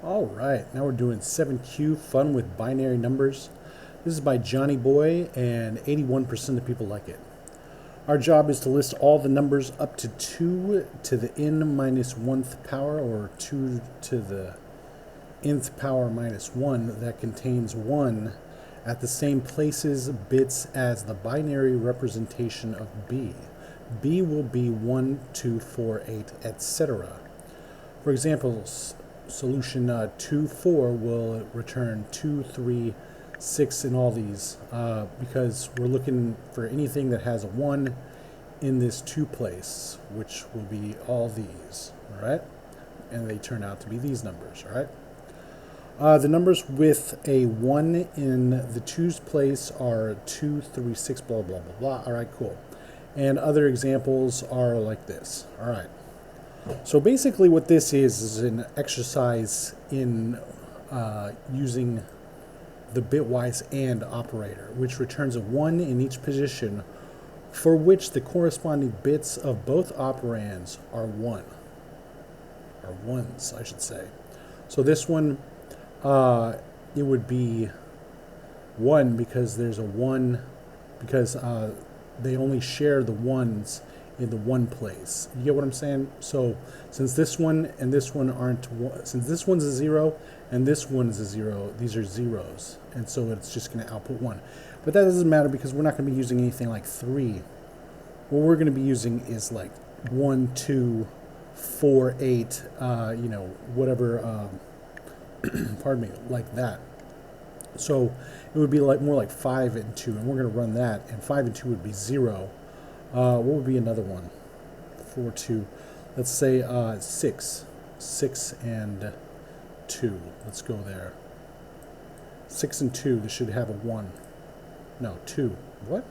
All right, now we're doing 7Q, fun with binary numbers. This is by Johnny Boy, and 81% of people like it. Our job is to list all the numbers up to 2 to the n minus 1th power, or 2 to the nth power minus 1, that contains 1 at the same places, bits as the binary representation of B. B will be 1, 2, 4, 8, etc. For example, solution 2, 4 will return 2, 3, 6 in all these because we're looking for anything that has a 1 in this 2 place, which will be all these, all right? And they turn out to be these numbers, all right? The numbers with a 1 in the 2's place are 2, 3, 6, blah, blah, blah, blah. All right, cool. And other examples are like this, all right? So basically what this is an exercise in using the bitwise AND operator, which returns a 1 in each position for which the corresponding bits of both operands are 1. Or ones, I should say. So this one, it would be 1 because there's a 1, because they only share the ones in the 1 place. You get what I'm saying? So since this one and this one aren't, since this one's a 0 and this one is a 0, these are zeros, and so it's just going to output 1. But that doesn't matter because we're not going to be using anything like 3. What we're going to be using is like 1, 2, 4, 8, you know, whatever, pardon me, like that. So it would be like more like 5 and 2, and we're going to run that, and 5 and 2 would be 0. What would be another one? 4, 2. Let's say 6. 6 and 2. Let's go there. 6 and 2, this should have a 1. No, 2. What?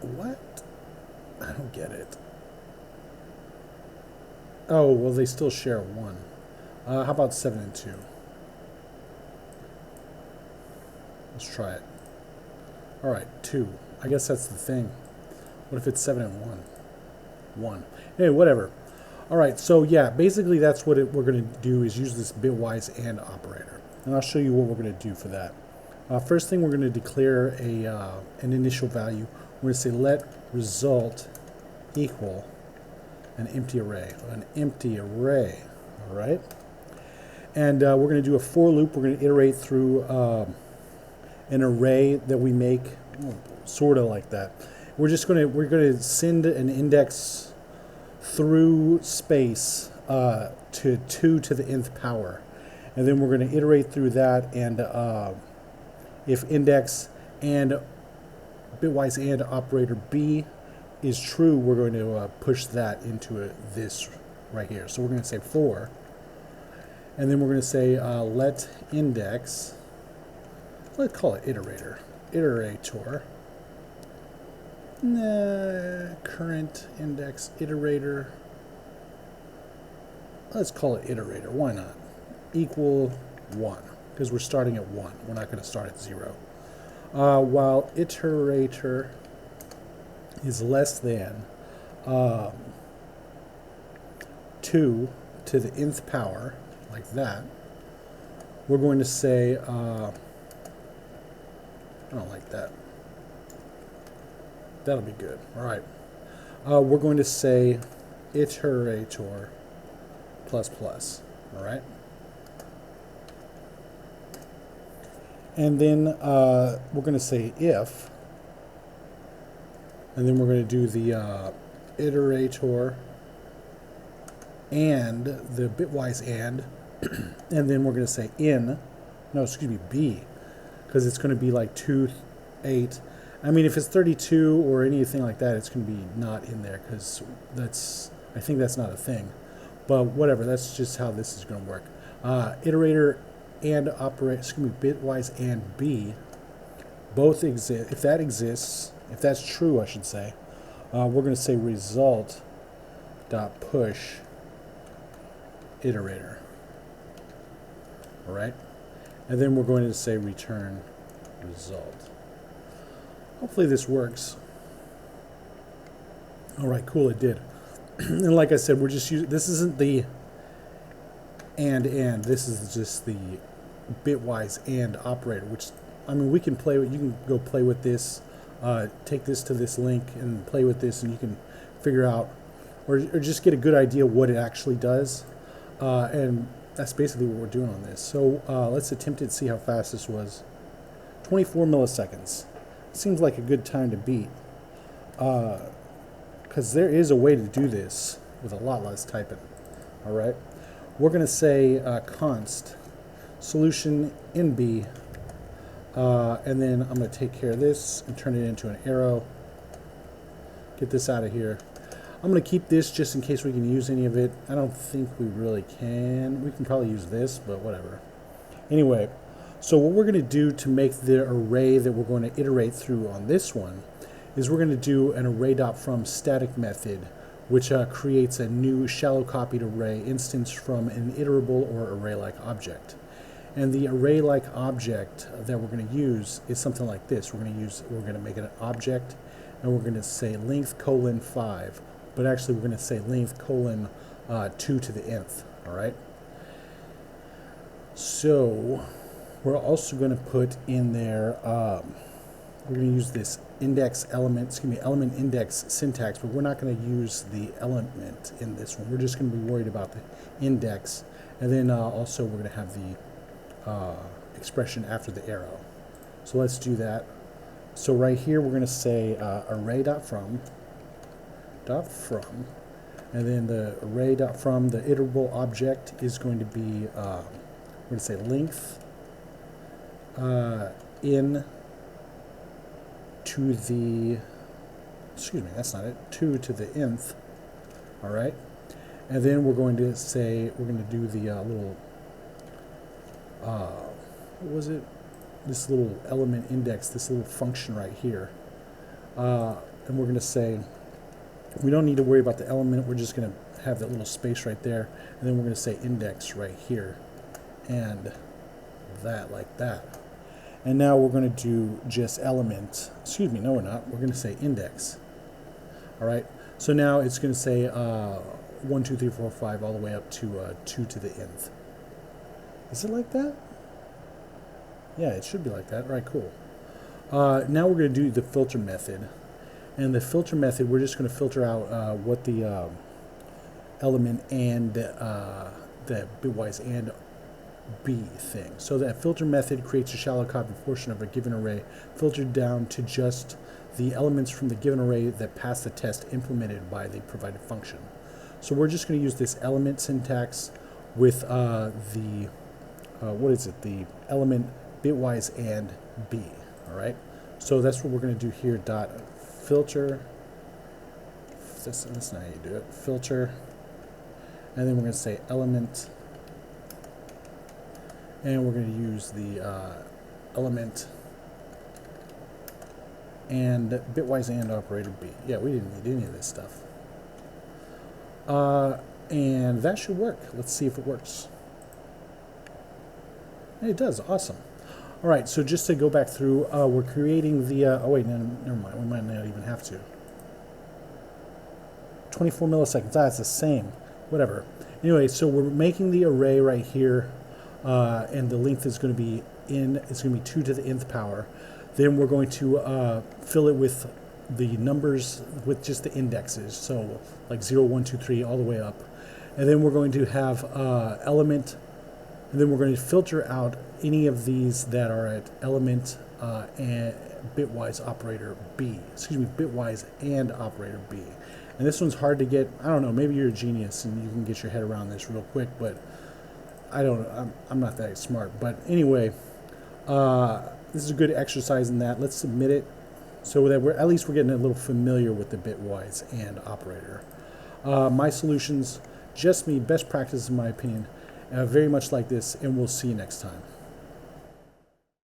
What? I don't get it. Oh, well, they still share a 1. How about 7 and 2? Let's try it. All right, 2. I guess that's the thing. What if it's 7 and 1? 1. Anyway, whatever. All right, so yeah, basically that's what we're going to do is use this bitwise AND operator. And I'll show you what we're going to do for that. First thing, we're going to declare an initial value. We're going to say let result equal an empty array. An empty array, all right? And we're going to do a for loop. We're going to iterate through an array that we make, sort of like that. We're going to send an index through space to 2 to the nth power, and then we're going to iterate through that, and if index and bitwise AND operator B is true, we're going to push that into this right here. So we're going to say for, and then we're going to say let index, let's call it iterator, current index iterator, let's call it iterator, why not, equal 1, because we're starting at 1, we're not going to start at 0. While iterator is less than 2 to the nth power, like that, we're going to say, I don't like that. That'll be good. All right. We're going to say iterator plus plus. All right. And then we're going to say if, and then we're going to do the iterator and the bitwise AND, and then we're going to say B, because it's going to be like 2, 8. I mean, if it's 32 or anything like that, it's going to be not in there, because I think that's not a thing. But whatever, that's just how this is going to work. Iterator and bitwise AND B both exist. If that exists, if that's true, I should say, we're going to say result dot push iterator. All right, and then we're going to say return result. Hopefully this works. All right, cool, it did. And like I said, we're just using, this isn't the and this is just the bitwise and operator, which, I mean, we can play with, you can go play with this, take this to this link and play with this, and you can figure out, or just get a good idea what it actually does. And that's basically what we're doing on this. So let's attempt it and see how fast this was. 24 milliseconds. Seems like a good time to beat. Because there is a way to do this with a lot less typing. All right. We're going to say const solution in B. And then I'm going to take care of this and turn it into an arrow. Get this out of here. I'm going to keep this just in case we can use any of it. I don't think we really can. We can probably use this, but whatever. Anyway, so what we're going to do to make the array that we're going to iterate through on this one is we're going to do an Array.from static method, which creates a new shallow copied array instance from an iterable or array-like object. And the array-like object that we're going to use is something like this. We're going to make it an object, and we're going to say length colon 5. But actually we're going to say length colon 2 to the nth, all right? So we're also going to put in there, we're going to use this index element, excuse me, element index syntax, but we're not going to use the element in this one. We're just going to be worried about the index. And then also we're going to have the expression after the arrow. So let's do that. So right here we're going to say array.from, and then the array.from, the iterable object is going to be, we're going to say length in to the, excuse me, that's not it, 2 to the nth, all right? And then we're going to say, we're going to do the little, what was it? This little element index, this little function right here. And we're going to say, we don't need to worry about the element, we're just going to have that little space right there, and then we're going to say index right here, and that like that. And now we're going to do just element, excuse me, no we're not, we're going to say index. All right, so now it's going to say 1, 2, 3, 4, 5 all the way up to 2 to the nth. Is it like that? Yeah, it should be like that. All right, cool. Now we're going to do the filter method. And the filter method, we're just going to filter out what the element and the bitwise and B thing. So that filter method creates a shallow copy portion of a given array filtered down to just the elements from the given array that pass the test implemented by the provided function. So we're just going to use this element syntax with what is it? The element bitwise and B. All right. So that's what we're going to do here. Dot filter. That's not how you do it. Filter, and then we're going to say element, and we're going to use the element and bitwise and operator B. Yeah, we didn't need any of this stuff. And that should work. Let's see if it works. It does. Awesome. All right, so just to go back through, we're creating the, oh wait, no, never mind, we might not even have to. 24 milliseconds, it's the same, whatever. Anyway, so we're making the array right here, and the length is going to be it's going to be 2 to the nth power. Then we're going to fill it with the numbers with just the indexes, so like 0, 1, 2, 3, all the way up. And then we're going to have element, and then we're going to filter out any of these that are at element and bitwise operator B. Excuse me, bitwise and operator B. And this one's hard to get. I don't know. Maybe you're a genius and you can get your head around this real quick, but I don't. I'm not that smart. But anyway, this is a good exercise in that. Let's submit it so that at least we're getting a little familiar with the bitwise and operator. My solutions, just me, best practice in my opinion. Very much like this, and we'll see you next time.